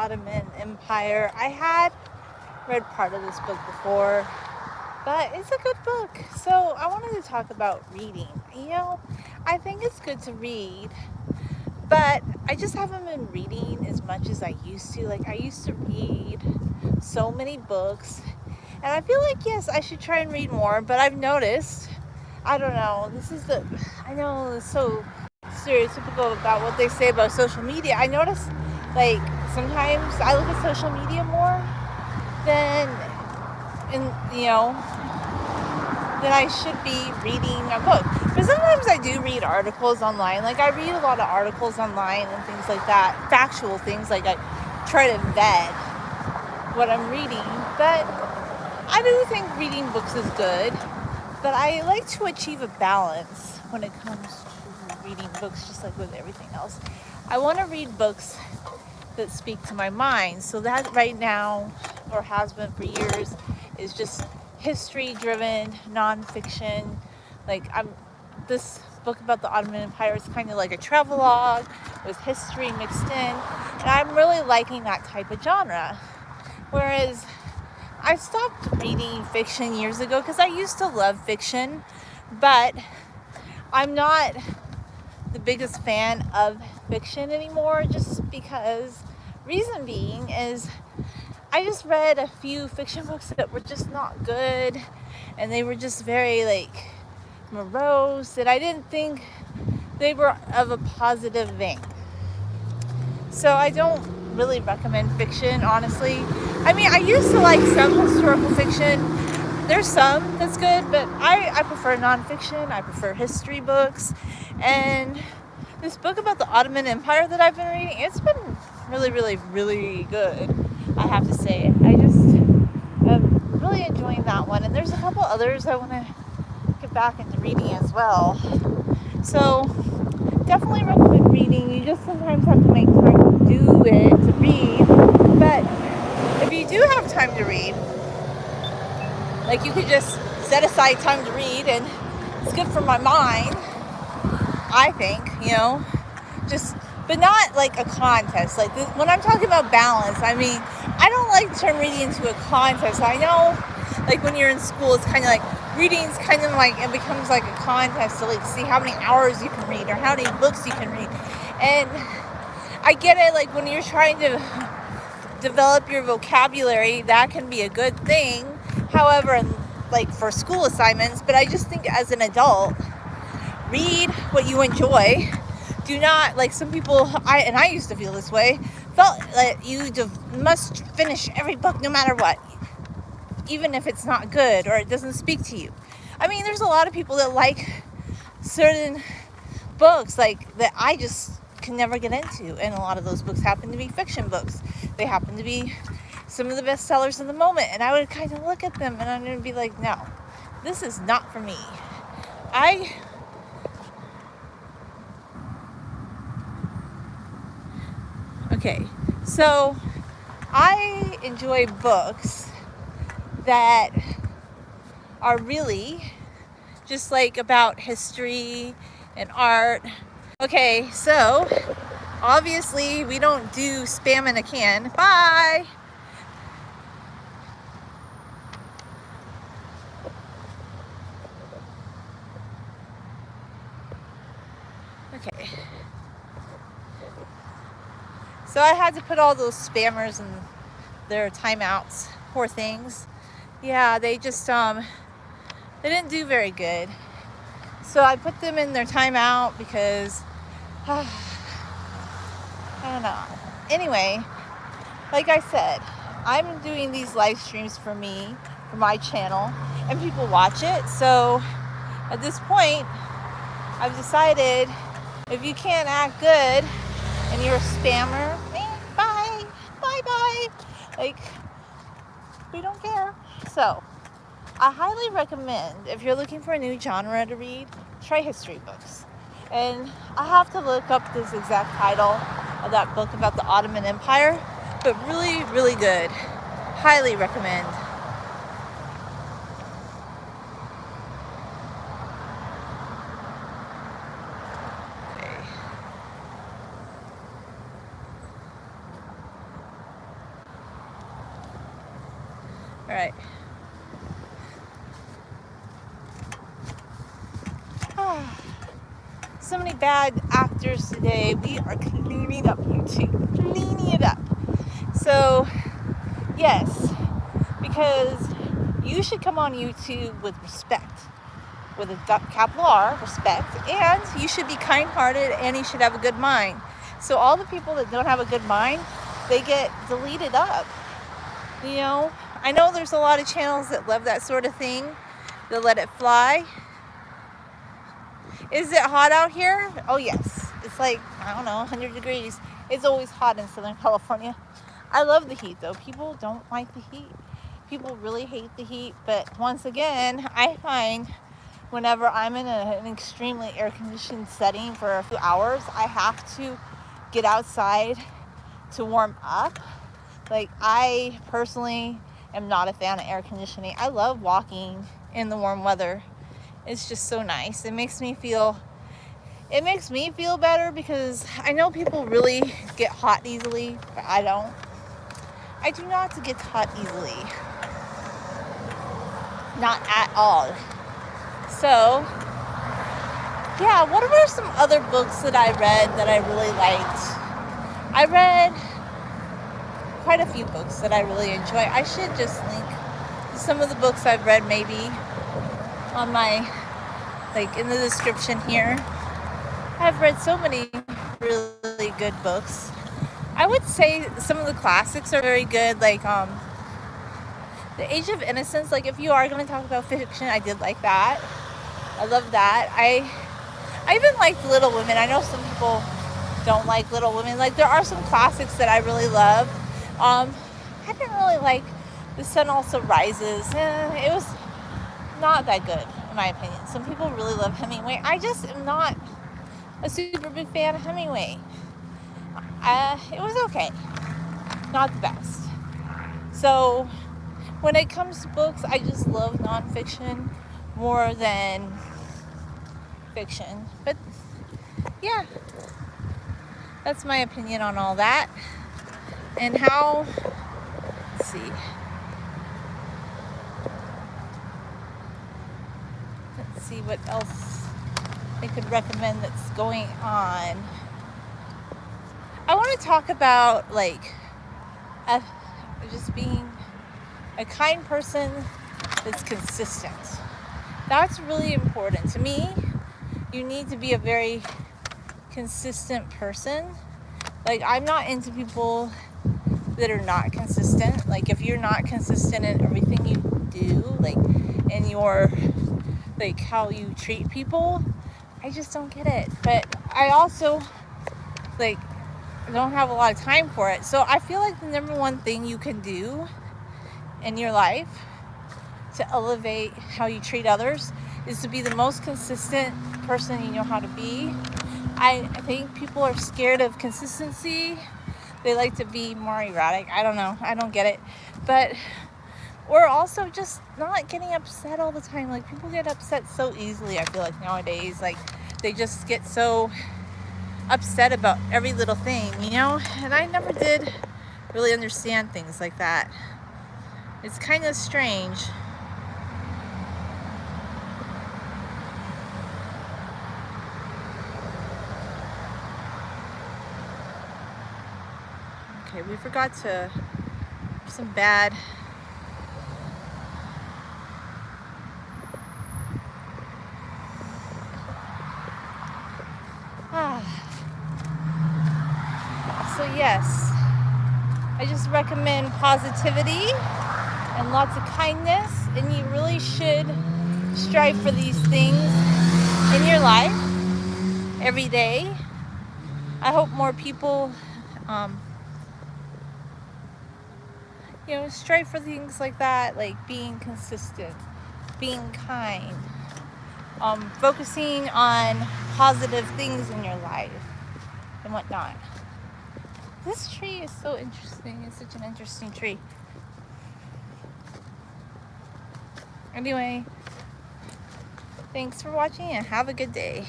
Ottoman Empire. I had read part of this book before, but it's a good book. So I wanted to talk about reading. I think it's good to read, but I just haven't been reading as much as I used to. Like, I used to read so many books, and I feel like, yes, I should try and read more, but I've noticed, I don't know, I know it's so stereotypical about what they say about social media. I notice, like, sometimes I look at social media more than, in, you know, than I should be reading a book. But sometimes I do read articles online. Like, I read a lot of articles online and things like that, factual things. Like, I try to vet what I'm reading. But I do think reading books is good. But I like to achieve a balance when it comes to reading books, just like with everything else. I want to read books that speak to my mind. So that right now, or has been for years, is just history-driven nonfiction. Like, this book about the Ottoman Empire is kind of like a travelogue with history mixed in, and I'm really liking that type of genre. Whereas I stopped reading fiction years ago because I used to love fiction, but I'm not the biggest fan of fiction anymore, just because, reason being is I just read a few fiction books that were just not good, and they were just very, like, morose, and I didn't think they were of a positive vein. So I don't really recommend fiction, honestly. I mean, I used to like some historical fiction. There's some that's good, but I prefer nonfiction. I prefer history books. And this book about the Ottoman Empire that I've been reading, it's been really, really, really good, I have to say. I just am really enjoying that one. And there's a couple others I want to get back into reading as well. So definitely recommend reading. You just sometimes have to make time to do it, to read. But if you do have time to read, like, you could just set aside time to read, and it's good for my mind, I think, just, but not like a contest. Like, when I'm talking about balance, I mean, I don't like to turn reading into a contest. I know, like, when you're in school, it's kind of like, reading's kind of like, it becomes like a contest to, like, see how many hours you can read or how many books you can read. And I get it, like, when you're trying to develop your vocabulary, that can be a good thing. However, like, for school assignments, but I just think as an adult, read what you enjoy. Do not, like, some people, I used to feel this way, felt that you must finish every book no matter what, even if it's not good or it doesn't speak to you. I mean, there's a lot of people that like certain books, like, that I just can never get into, and a lot of those books happen to be fiction books. They happen to be some of the best sellers in the moment, and I would kind of look at them and I'm going to be like, no, this is not for me. Okay, so I enjoy books that are really just, like, about history and art. Okay, so obviously we don't do spam in a can. Bye! Okay. So I had to put all those spammers in their timeouts. Poor things. Yeah, they just, they didn't do very good. So I put them in their timeout because, I don't know. Anyway, like I said, I'm doing these live streams for me, for my channel, and people watch it. So at this point, I've decided, if you can't act good and you're a spammer, bye, bye. Like, we don't care. So I highly recommend, if you're looking for a new genre to read, try history books. And I have to look up this exact title of that book about the Ottoman Empire, but really, really good. Highly recommend. Alright. So many bad actors today. We are cleaning up YouTube. Cleaning it up. So, yes, because you should come on YouTube with respect. With a capital R, respect. And you should be kind-hearted and you should have a good mind. So all the people that don't have a good mind, they get deleted up. You know, I know there's a lot of channels that love that sort of thing. They'll let it fly. Is it hot out here? Oh yes. It's like, I don't know, 100 degrees. It's always hot in Southern California. I love the heat though. People don't like the heat. People really hate the heat. But once again, I find whenever I'm in an extremely air-conditioned setting for a few hours, I have to get outside to warm up. Like, I personally am not a fan of air conditioning. I love walking in the warm weather. It's just so nice. It makes me feel better because I know people really get hot easily, but I don't. I do not get hot easily. Not at all. So, yeah, what were some other books that I read that I really liked? I read quite a few books that I really enjoy. I should just link some of the books I've read maybe on my, like, in the description here. I've read so many really good books. I would say some of the classics are very good, like The Age of Innocence. Like, if you are going to talk about fiction, I did like that. I love that. I even liked Little Women. I know some people don't like Little Women. Like, there are some classics that I really love. I didn't really like The Sun Also Rises. It was not that good, in my opinion. Some people really love Hemingway. I just am not a super big fan of Hemingway. It was okay. Not the best. So, when it comes to books, I just love nonfiction more than fiction. But, yeah. That's my opinion on all that. And how, let's see. Let's see what else I could recommend that's going on. I want to talk about, like, just being a kind person that's consistent. That's really important. To me, you need to be a very consistent person. Like, I'm not into people that are not consistent. Like, if you're not consistent in everything you do, like, in your, like, how you treat people, I just don't get it. But I also, like, don't have a lot of time for it. So I feel like the number one thing you can do in your life to elevate how you treat others is to be the most consistent person you know how to be. I think people are scared of consistency. They like to be more erratic. I don't know. I don't get it. But, or also just not getting upset all the time. Like, people get upset so easily, I feel like, nowadays. Like, they just get so upset about every little thing, you know? And I never did really understand things like that. It's kind of strange. Okay, we forgot to some bad so yes, I just recommend positivity and lots of kindness, and you really should strive for these things in your life every day. I hope more people strive for things like that, like being consistent, being kind, focusing on positive things in your life and whatnot. This tree is so interesting. It's such an interesting tree. Anyway, thanks for watching and have a good day.